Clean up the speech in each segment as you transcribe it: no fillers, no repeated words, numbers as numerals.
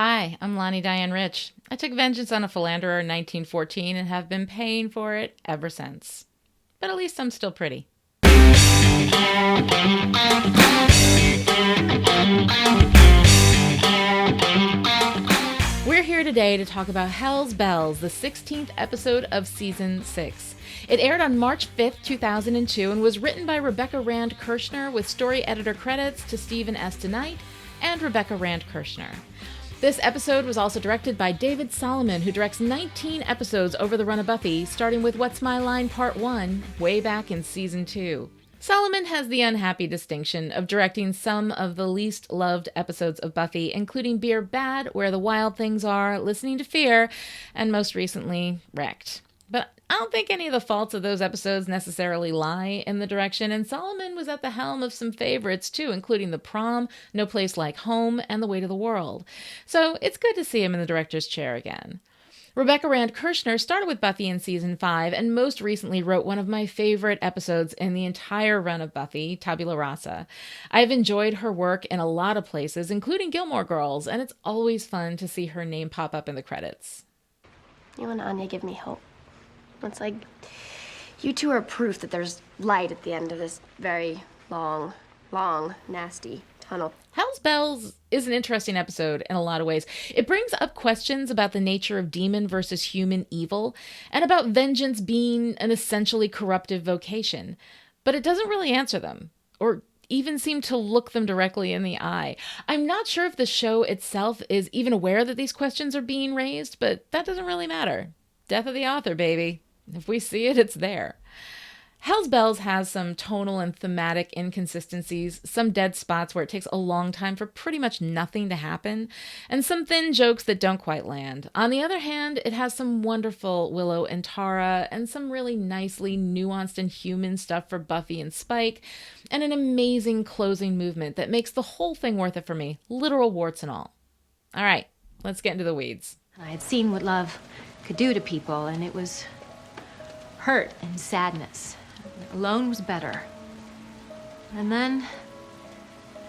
Hi, I'm Lani Diane Rich. I took vengeance on a philanderer in 1914 and have been paying for it ever since. But at least I'm still pretty. We're here today to talk about Hell's Bells, the 16th episode of Season 6. It aired on March 5th, 2002, and was written by Rebecca Rand Kirshner with story editor credits to Stephen S. DeKnight and Rebecca Rand Kirshner. This episode was also directed by David Solomon, who directs 19 episodes over the run of Buffy, starting with What's My Line Part 1, way back in Season 2. Solomon has the unhappy distinction of directing some of the least loved episodes of Buffy, including Beer Bad, Where the Wild Things Are, Listening to Fear, and most recently, Wrecked. But I don't think any of the faults of those episodes necessarily lie in the direction, and Solomon was at the helm of some favorites too, including The Prom, No Place Like Home, and The Weight of the World. So it's good to see him in the director's chair again. Rebecca Rand Kirshner started with Buffy in Season 5 and most recently wrote one of my favorite episodes in the entire run of Buffy, Tabula Rasa. I've enjoyed her work in a lot of places, including Gilmore Girls, and it's always fun to see her name pop up in the credits. You and Anya give me hope. It's like you two are proof that there's light at the end of this very long, nasty tunnel. Hell's Bells is an interesting episode in a lot of ways. It brings up questions about the nature of demon versus human evil and about vengeance being an essentially corruptive vocation. But it doesn't really answer them, or even seem to look them directly in the eye. I'm not sure if the show itself is even aware that these questions are being raised, but that doesn't really matter. Death of the author, baby. If we see it, it's there. Hell's Bells has some tonal and thematic inconsistencies, some dead spots where it takes a long time for pretty much nothing to happen, and some thin jokes that don't quite land. On the other hand, it has some wonderful Willow and Tara, and some really nicely nuanced and human stuff for Buffy and Spike, and an amazing closing movement that makes the whole thing worth it for me, literal warts and all. All right, let's get into the weeds. I had seen what love could do to people, and it was hurt and sadness. Alone was better. And then,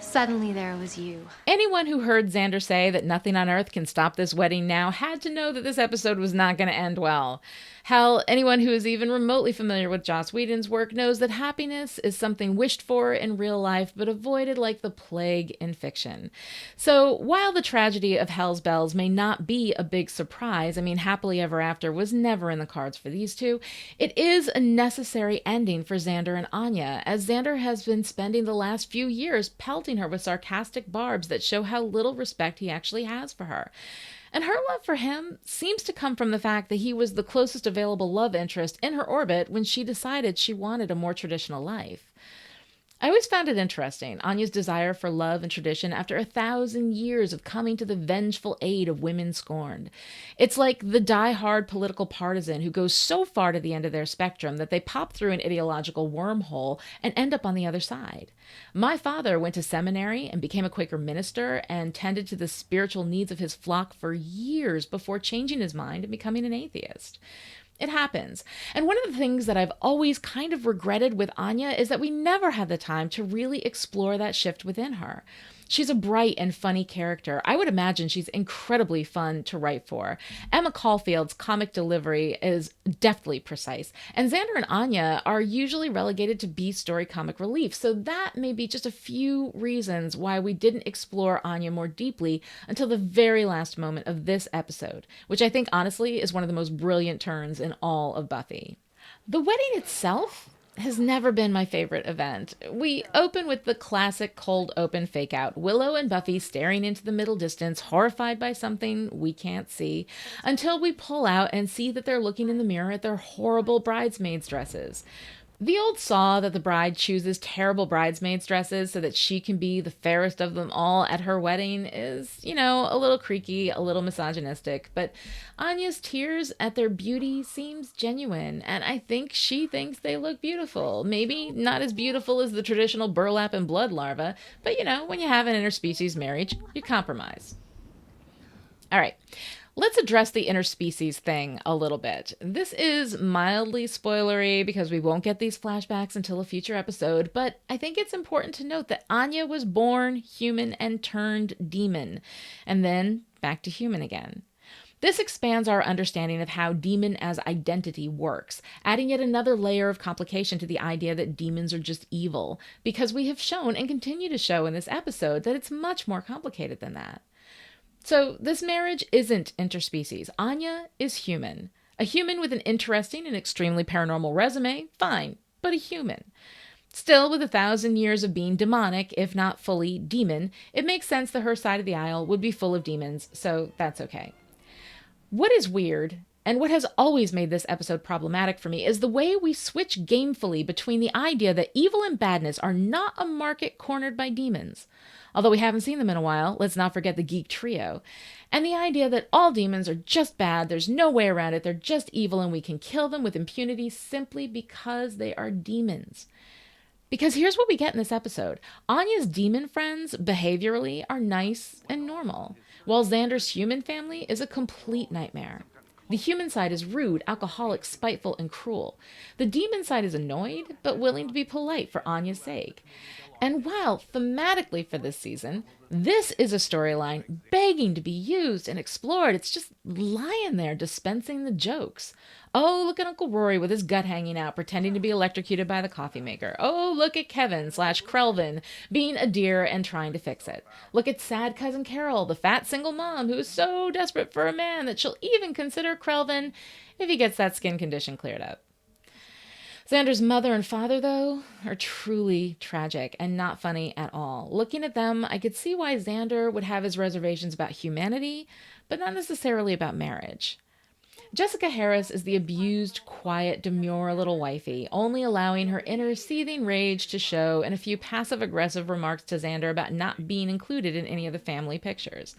suddenly there was you. Anyone who heard Xander say that nothing on earth can stop this wedding now had to know that this episode was not going to end well. Hell, anyone who is even remotely familiar with Joss Whedon's work knows that happiness is something wished for in real life but avoided like the plague in fiction. So while the tragedy of Hell's Bells may not be a big surprise, Happily Ever After was never in the cards for these two, it is a necessary ending for Xander and Anya, as Xander has been spending the last few years pelting her with sarcastic barbs that show how little respect he actually has for her. And her love for him seems to come from the fact that he was the closest available love interest in her orbit when she decided she wanted a more traditional life. I always found it interesting, Anya's desire for love and tradition after 1,000 years of coming to the vengeful aid of women scorned. It's like the die-hard political partisan who goes so far to the end of their spectrum that they pop through an ideological wormhole and end up on the other side. My father went to seminary and became a Quaker minister and tended to the spiritual needs of his flock for years before changing his mind and becoming an atheist. It happens. And one of the things that I've always kind of regretted with Anya is that we never had the time to really explore that shift within her. She's a bright and funny character. I would imagine she's incredibly fun to write for. Emma Caulfield's comic delivery is deftly precise, and Xander and Anya are usually relegated to B-story comic relief, so that may be just a few reasons why we didn't explore Anya more deeply until the very last moment of this episode, which I think honestly is one of the most brilliant turns in all of Buffy. The wedding itself has never been my favorite event. We open with the classic cold open fake out, Willow and Buffy staring into the middle distance, horrified by something we can't see, until we pull out and see that they're looking in the mirror at their horrible bridesmaids' dresses. The old saw that the bride chooses terrible bridesmaids' dresses so that she can be the fairest of them all at her wedding is, a little creaky, a little misogynistic, but Anya's tears at their beauty seems genuine, and I think she thinks they look beautiful. Maybe not as beautiful as the traditional burlap and blood larva, but when you have an interspecies marriage, you compromise. All right. Let's address the interspecies thing a little bit. This is mildly spoilery because we won't get these flashbacks until a future episode, but I think it's important to note that Anya was born human and turned demon, and then back to human again. This expands our understanding of how demon as identity works, adding yet another layer of complication to the idea that demons are just evil, because we have shown and continue to show in this episode that it's much more complicated than that. So this marriage isn't interspecies. Anya is human. A human with an interesting and extremely paranormal resume, fine, but a human. Still, with 1,000 years of being demonic, if not fully demon, it makes sense that her side of the aisle would be full of demons, so that's okay. What is weird, and what has always made this episode problematic for me, is the way we switch gamefully between the idea that evil and badness are not a market cornered by demons. Although we haven't seen them in a while, let's not forget the geek trio. And the idea that all demons are just bad, there's no way around it, they're just evil, and we can kill them with impunity simply because they are demons. Because here's what we get in this episode. Anya's demon friends, behaviorally, are nice and normal, while Xander's human family is a complete nightmare. The human side is rude, alcoholic, spiteful, and cruel. The demon side is annoyed, but willing to be polite for Anya's sake. And while, thematically for this season, this is a storyline begging to be used and explored, it's just lying there dispensing the jokes. Oh, look at Uncle Rory with his gut hanging out, pretending to be electrocuted by the coffee maker. Oh, look at Kevin/Krelvin being a deer and trying to fix it. Look at sad cousin Carol, the fat single mom who is so desperate for a man that she'll even consider Krelvin if he gets that skin condition cleared up. Xander's mother and father, though, are truly tragic and not funny at all. Looking at them, I could see why Xander would have his reservations about humanity, but not necessarily about marriage. Jessica Harris is the abused, quiet, demure little wifey, only allowing her inner seething rage to show in a few passive-aggressive remarks to Xander about not being included in any of the family pictures.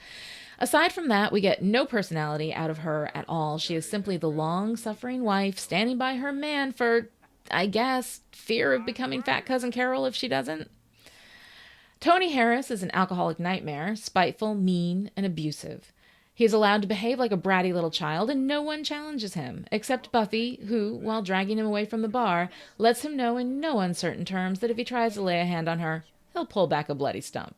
Aside from that, we get no personality out of her at all. She is simply the long-suffering wife standing by her man for, I guess, fear of becoming fat cousin Carol if she doesn't. Tony Harris is an alcoholic nightmare, spiteful, mean, and abusive. He is allowed to behave like a bratty little child, and no one challenges him, except Buffy, who, while dragging him away from the bar, lets him know in no uncertain terms that if he tries to lay a hand on her, he'll pull back a bloody stump.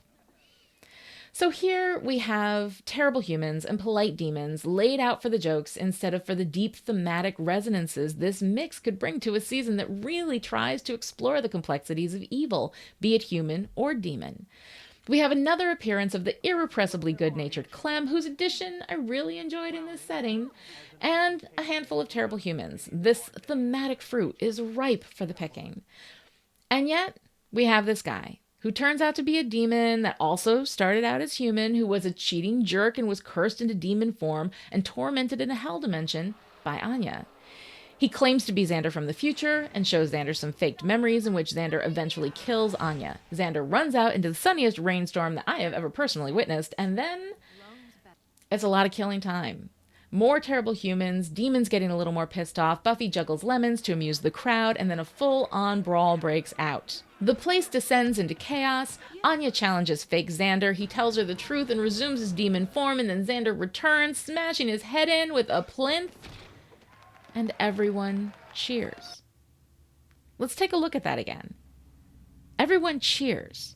So here we have terrible humans and polite demons laid out for the jokes instead of for the deep thematic resonances this mix could bring to a season that really tries to explore the complexities of evil, be it human or demon. We have another appearance of the irrepressibly good-natured Clem, whose addition I really enjoyed in this setting, and a handful of terrible humans. This thematic fruit is ripe for the picking. And yet, we have this guy, who turns out to be a demon that also started out as human, who was a cheating jerk and was cursed into demon form and tormented in a hell dimension by Anya. He claims to be Xander from the future and shows Xander some faked memories in which Xander eventually kills Anya. Xander runs out into the sunniest rainstorm that I have ever personally witnessed, and then it's a lot of killing time. More terrible humans, demons getting a little more pissed off, Buffy juggles lemons to amuse the crowd, and then a full-on brawl breaks out. The place descends into chaos. Anya challenges fake Xander. He tells her the truth and resumes his demon form, and then Xander returns, smashing his head in with a plinth. And everyone cheers. Let's take a look at that again. Everyone cheers.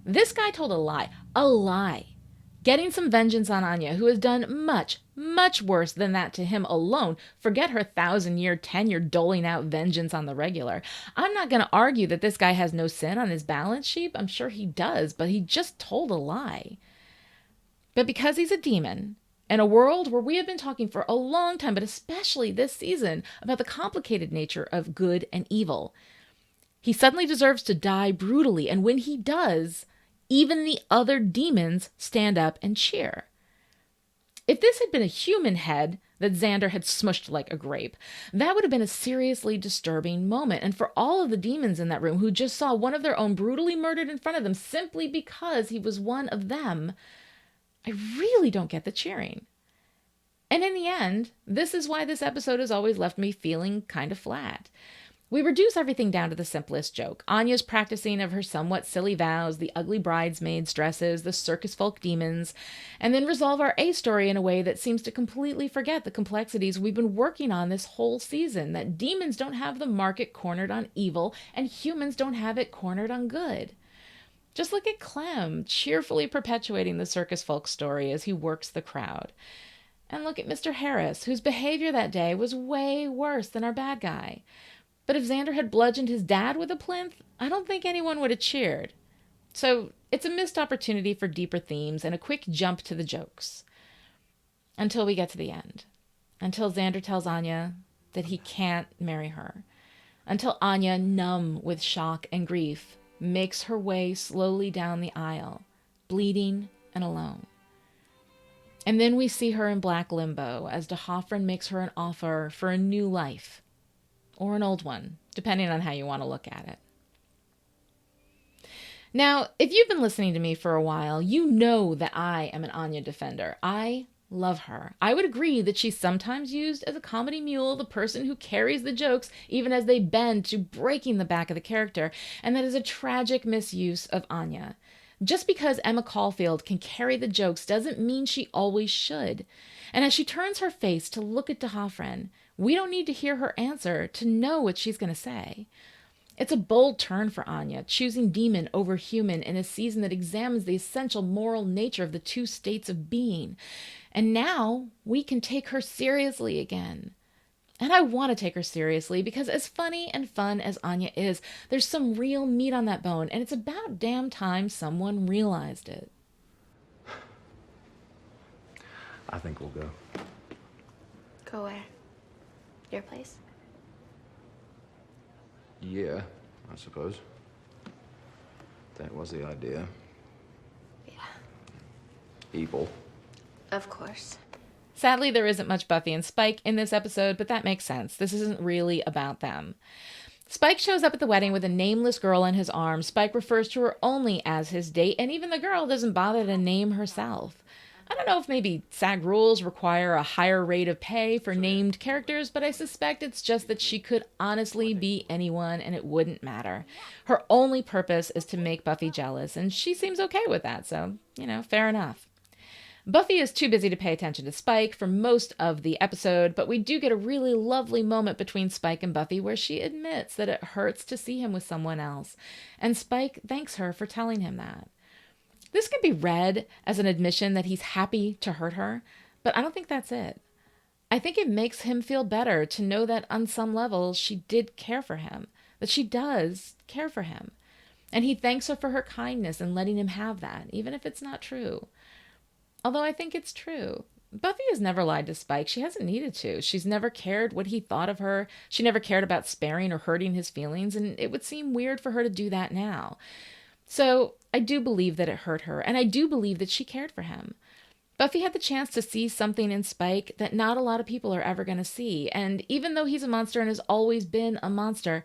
This guy told a lie, getting some vengeance on Anya, who has done much, much worse than that to him alone. Forget her 1,000-year tenure doling out vengeance on the regular. I'm not going to argue that this guy has no sin on his balance sheet. I'm sure he does, but he just told a lie. But because he's a demon, in a world where we have been talking for a long time, but especially this season, about the complicated nature of good and evil, he suddenly deserves to die brutally, and when he does, even the other demons stand up and cheer. If this had been a human head that Xander had smushed like a grape, that would have been a seriously disturbing moment, and for all of the demons in that room who just saw one of their own brutally murdered in front of them simply because he was one of them, I really don't get the cheering. And in the end, this is why this episode has always left me feeling kind of flat. We reduce everything down to the simplest joke. Anya's practicing of her somewhat silly vows, the ugly bridesmaids' dresses, the circus folk demons, and then resolve our A story in a way that seems to completely forget the complexities we've been working on this whole season, that demons don't have the market cornered on evil, and humans don't have it cornered on good. Just look at Clem, cheerfully perpetuating the circus folk story as he works the crowd. And look at Mr. Harris, whose behavior that day was way worse than our bad guy. But if Xander had bludgeoned his dad with a plinth, I don't think anyone would have cheered. So it's a missed opportunity for deeper themes and a quick jump to the jokes. Until we get to the end. Until Xander tells Anya that he can't marry her. Until Anya, numb with shock and grief, makes her way slowly down the aisle, bleeding and alone. And then we see her in black limbo as de Hoffren makes her an offer for a new life. Or an old one, depending on how you want to look at it. Now, if you've been listening to me for a while, you know that I am an Anya defender. I love her. I would agree that she's sometimes used as a comedy mule, the person who carries the jokes even as they bend to breaking the back of the character, and that is a tragic misuse of Anya. Just because Emma Caulfield can carry the jokes doesn't mean she always should. And as she turns her face to look at de Hoffren, we don't need to hear her answer to know what she's going to say. It's a bold turn for Anya, choosing demon over human in a season that examines the essential moral nature of the two states of being. And now we can take her seriously again. And I want to take her seriously because as funny and fun as Anya is, there's some real meat on that bone, and it's about damn time someone realized it. I think we'll go. Go where? Your place? Yeah, I suppose. That was the idea. Yeah. Evil. Of course. Sadly, there isn't much Buffy and Spike in this episode, but that makes sense. This isn't really about them. Spike shows up at the wedding with a nameless girl in his arms. Spike refers to her only as his date, and even the girl doesn't bother to name herself. I don't know if maybe SAG rules require a higher rate of pay for named characters, but I suspect it's just that she could honestly be anyone and it wouldn't matter. Her only purpose is to make Buffy jealous, and she seems okay with that, so, fair enough. Buffy is too busy to pay attention to Spike for most of the episode, but we do get a really lovely moment between Spike and Buffy where she admits that it hurts to see him with someone else, and Spike thanks her for telling him that. This can be read as an admission that he's happy to hurt her, but I don't think that's it. I think it makes him feel better to know that on some level she did care for him, that she does care for him. And he thanks her for her kindness and letting him have that, even if it's not true. Although I think it's true. Buffy has never lied to Spike. She hasn't needed to. She's never cared what he thought of her. She never cared about sparing or hurting his feelings, and it would seem weird for her to do that now. So I do believe that it hurt her, and I do believe that she cared for him. Buffy had the chance to see something in Spike that not a lot of people are ever going to see, and even though he's a monster and has always been a monster,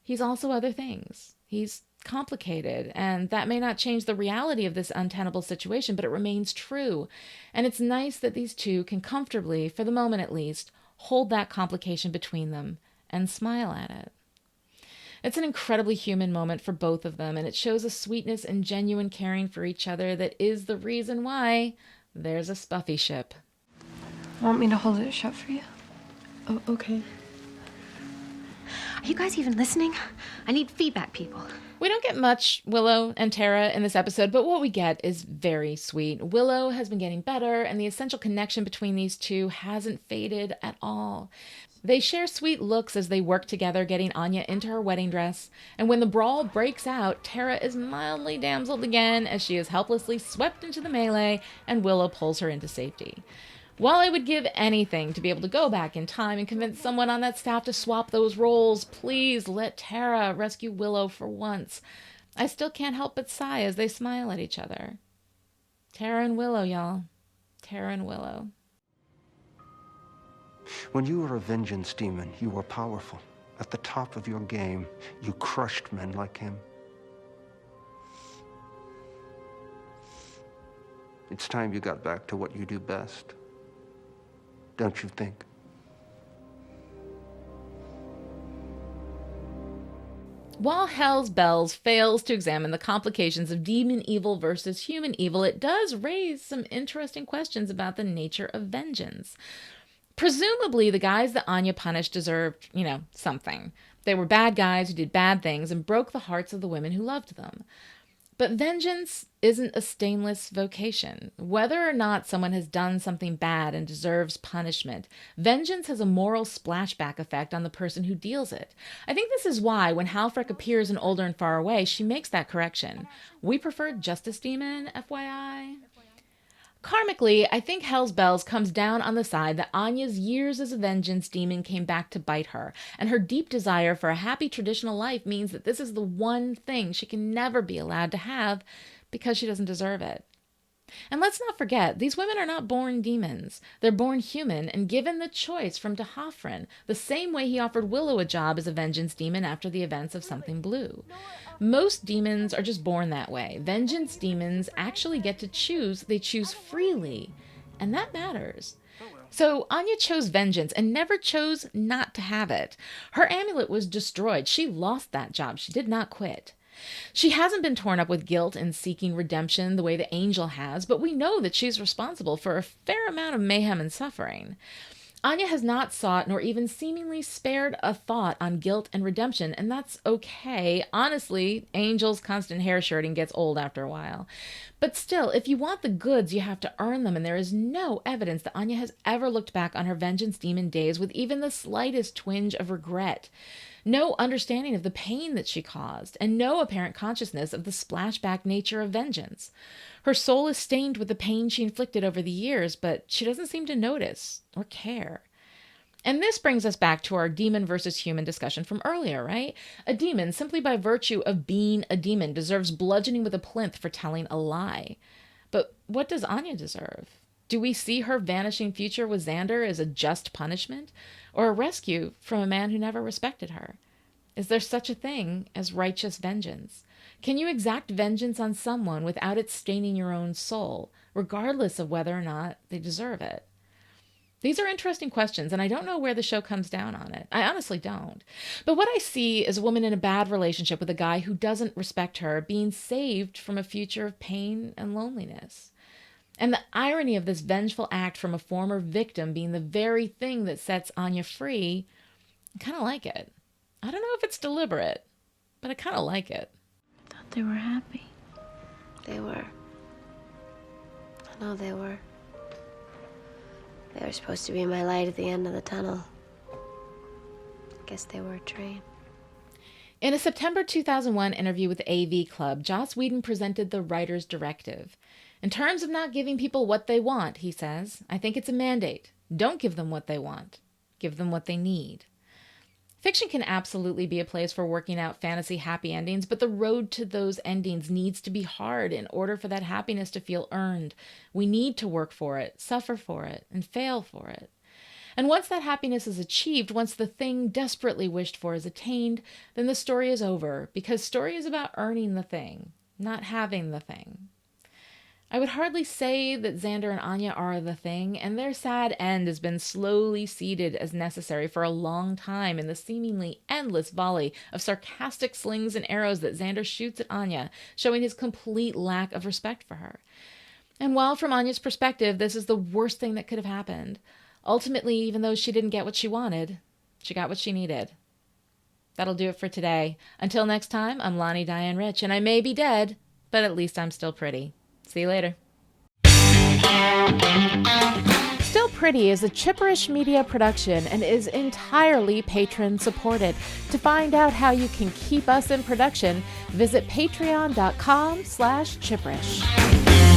he's also other things. He's complicated, and that may not change the reality of this untenable situation, but it remains true. And it's nice that these two can comfortably, for the moment at least, hold that complication between them and smile at it. It's an incredibly human moment for both of them, and it shows a sweetness and genuine caring for each other that is the reason why there's a Spuffy ship. Want me to hold it shut for you? Oh, okay. Are you guys even listening? I need feedback, people. We don't get much Willow and Tara in this episode, but what we get is very sweet. Willow has been getting better, and the essential connection between these two hasn't faded at all. They share sweet looks as they work together, getting Anya into her wedding dress. And when the brawl breaks out, Tara is mildly damseled again as she is helplessly swept into the melee, and Willow pulls her into safety. While I would give anything to be able to go back in time and convince someone on that staff to swap those roles, please let Tara rescue Willow for once. I still can't help but sigh as they smile at each other. Tara and Willow, y'all. Tara and Willow. When you were a vengeance demon, you were powerful. At the top of your game, you crushed men like him. It's time you got back to what you do best. Don't you think? While Hell's Bells fails to examine the complications of demon evil versus human evil, it does raise some interesting questions about the nature of vengeance. Presumably, the guys that Anya punished deserved, something. They were bad guys who did bad things and broke the hearts of the women who loved them. But vengeance isn't a stainless vocation. Whether or not someone has done something bad and deserves punishment, vengeance has a moral splashback effect on the person who deals it. I think this is why, when Halfrek appears in Older and Far Away, she makes that correction. We prefer Justice Demon, FYI. Karmically, I think Hell's Bells comes down on the side that Anya's years as a vengeance demon came back to bite her, and her deep desire for a happy traditional life means that this is the one thing she can never be allowed to have because she doesn't deserve it. And let's not forget, these women are not born demons. They're born human and given the choice from D'Hoffryn, the same way he offered Willow a job as a vengeance demon after the events of Something Blue. Most demons are just born that way. Vengeance demons actually get to choose. They choose freely, and that matters. So Anya chose vengeance and never chose not to have it. Her amulet was destroyed. She lost that job. She did not quit. She hasn't been torn up with guilt and seeking redemption the way the angel has, but we know that she's responsible for a fair amount of mayhem and suffering. Anya has not sought nor even seemingly spared a thought on guilt and redemption, and that's okay. Honestly, Angel's constant hair shirting gets old after a while. But still, if you want the goods, you have to earn them, and there is no evidence that Anya has ever looked back on her vengeance demon days with even the slightest twinge of regret. No understanding of the pain that she caused, and no apparent consciousness of the splashback nature of vengeance. Her soul is stained with the pain she inflicted over the years, but she doesn't seem to notice or care. And this brings us back to our demon versus human discussion from earlier, right? A demon, simply by virtue of being a demon, deserves bludgeoning with a plinth for telling a lie. But what does Anya deserve? Do we see her vanishing future with Xander as a just punishment, or a rescue from a man who never respected her? Is there such a thing as righteous vengeance? Can you exact vengeance on someone without it staining your own soul, regardless of whether or not they deserve it? These are interesting questions, and I don't know where the show comes down on it. I honestly don't. But what I see is a woman in a bad relationship with a guy who doesn't respect her being saved from a future of pain and loneliness. And the irony of this vengeful act from a former victim being the very thing that sets Anya free, I kind of like it. I don't know if it's deliberate, but I kind of like it. I thought they were happy. They were. I know they were. They were supposed to be my light at the end of the tunnel. I guess they were a train. In a September 2001 interview with AV Club, Joss Whedon presented the writer's directive. In terms of not giving people what they want, he says, I think it's a mandate. Don't give them what they want. Give them what they need. Fiction can absolutely be a place for working out fantasy happy endings, but the road to those endings needs to be hard in order for that happiness to feel earned. We need to work for it, suffer for it, and fail for it. And once that happiness is achieved, once the thing desperately wished for is attained, then the story is over, because story is about earning the thing, not having the thing. I would hardly say that Xander and Anya are the thing, and their sad end has been slowly seeded as necessary for a long time in the seemingly endless volley of sarcastic slings and arrows that Xander shoots at Anya, showing his complete lack of respect for her. And while from Anya's perspective, this is the worst thing that could have happened, ultimately, even though she didn't get what she wanted, she got what she needed. That'll do it for today. Until next time, I'm Lani Diane Rich, and I may be dead, but at least I'm still pretty. See you later. Still Pretty is a Chipperish media production and is entirely patron-supported. To find out how you can keep us in production, visit patreon.com/Chipperish.